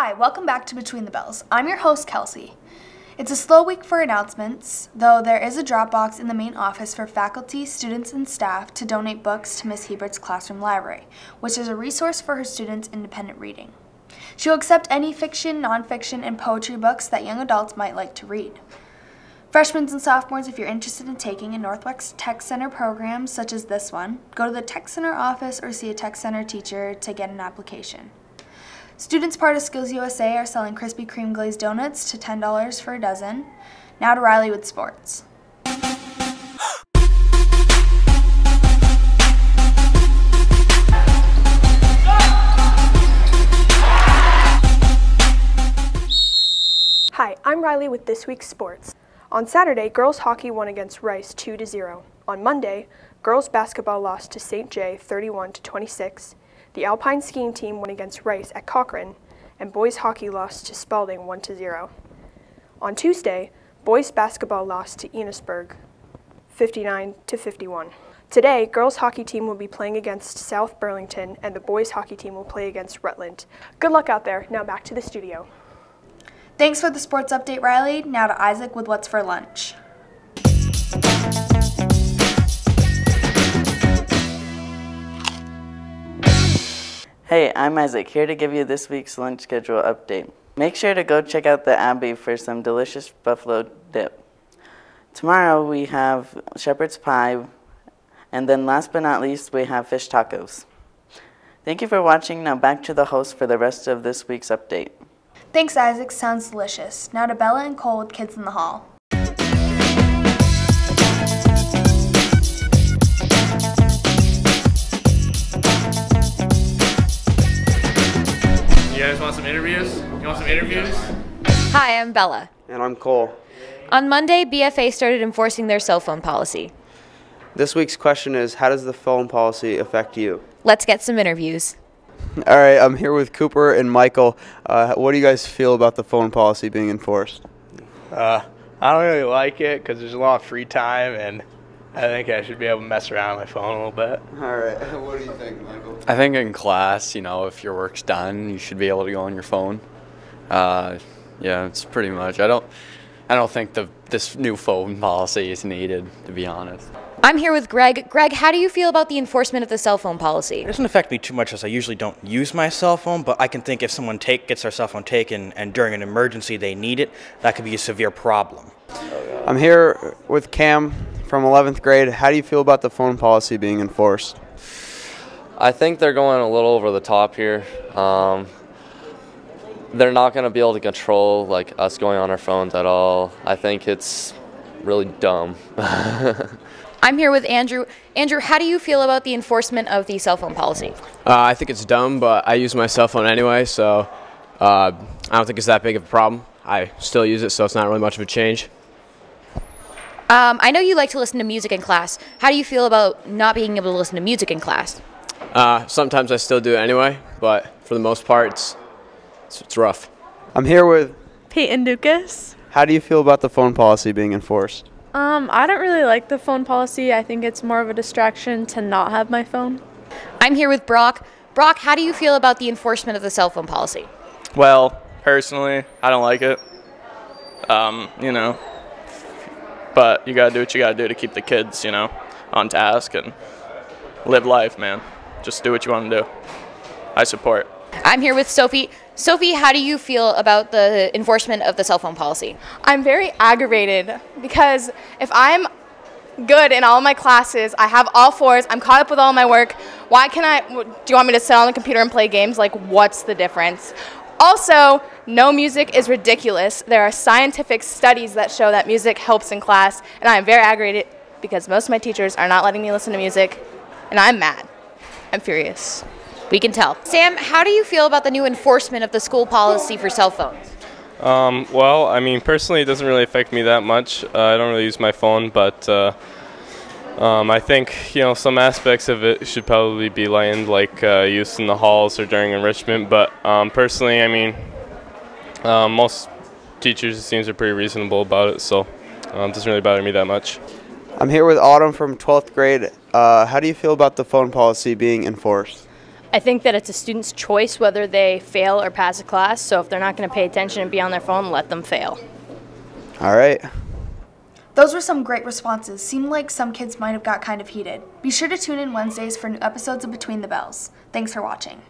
Hi, welcome back to Between the Bells. I'm your host, Kelsey. It's a slow week for announcements, though there is a drop box in the main office for faculty, students, and staff to donate books to Miss Hebert's classroom library, which is a resource for her students' independent reading. She'll accept any fiction, nonfiction, and poetry books that young adults might like to read. Freshmen and sophomores, if you're interested in taking a Northwest Tech Center program such as this one, go to the Tech Center office or see a Tech Center teacher to get an application. Students part of Skills USA are selling Krispy Kreme glazed donuts to $10 for a dozen. Now to Riley with sports. Hi, I'm Riley with this week's sports. On Saturday, girls hockey won against Rice 2-0. On Monday, girls basketball lost to St. J 31-26. The Alpine skiing team won against Rice at Cochrane, and boys hockey lost to Spalding 1-0. On Tuesday, boys basketball lost to Enosburg 59-51. Today, girls hockey team will be playing against South Burlington, and the boys hockey team will play against Rutland. Good luck out there. Now back to the studio. Thanks for the sports update, Riley. Now to Isaac with What's for Lunch. Hey, I'm Isaac, here to give you this week's lunch schedule update. Make sure to go check out the Abbey for some delicious buffalo dip. Tomorrow we have shepherd's pie, and then last but not least, we have fish tacos. Thank you for watching. Now back to the host for the rest of this week's update. Thanks, Isaac. Sounds delicious. Now to Bella and Cole with Kids in the Hall. You guys want some interviews? You want some interviews? Hi, I'm Bella. And I'm Cole. On Monday, BFA started enforcing their cell phone policy. This week's question is, how does the phone policy affect you? Let's get some interviews. All right, I'm here with Cooper and Michael. What do you guys feel about the phone policy being enforced? I don't really like it because there's a lot of free time, and I think I should be able to mess around with my phone a little bit. All right, what do you think, Michael? I think in class, if your work's done, you should be able to go on your phone. Yeah, it's pretty much. I don't think this new phone policy is needed, to be honest. I'm here with Greg. Greg, how do you feel about the enforcement of the cell phone policy? It doesn't affect me too much as I usually don't use my cell phone, but I can think if someone gets their cell phone taken and during an emergency they need it, that could be a severe problem. I'm here with Cam from 11th grade. How do you feel about the phone policy being enforced? I think they're going a little over the top here. They're not going to be able to control us going on our phones at all. I think it's really dumb. I'm here with Andrew. Andrew, how do you feel about the enforcement of the cell phone policy? I think it's dumb, but I use my cell phone anyway, so I don't think it's that big of a problem. I still use it, so it's not really much of a change. I know you like to listen to music in class. How do you feel about not being able to listen to music in class? Sometimes I still do it anyway, but for the most part, it's rough. I'm here with Peyton Dukas. How do you feel about the phone policy being enforced? I don't really like the phone policy. I think it's more of a distraction to not have my phone. I'm here with Brock. Brock, how do you feel about the enforcement of the cell phone policy? Well, personally, I don't like it. But you got to do what you got to do to keep the kids, on task and live life, man. Just do what you want to do. I support. I'm here with Sophie. Sophie, how do you feel about the enforcement of the cell phone policy? I'm very aggravated because if I'm good in all of my classes, I have all fours, I'm caught up with all my work, do you want me to sit on the computer and play games? What's the difference? Also, no music is ridiculous. There are scientific studies that show that music helps in class, and I am very aggravated because most of my teachers are not letting me listen to music, and I'm mad. I'm furious. We can tell. Sam, how do you feel about the new enforcement of the school policy for cell phones? Well, personally, it doesn't really affect me that much. I don't really use my phone, but I think, some aspects of it should probably be lightened, like use in the halls or during enrichment. But personally, most teachers, it seems, are pretty reasonable about it, so it doesn't really bother me that much. I'm here with Autumn from 12th grade. How do you feel about the phone policy being enforced? I think that it's a student's choice whether they fail or pass a class, so if they're not going to pay attention and be on their phone, let them fail. All right. Those were some great responses. Seemed like some kids might have got kind of heated. Be sure to tune in Wednesdays for new episodes of Between the Bells. Thanks for watching.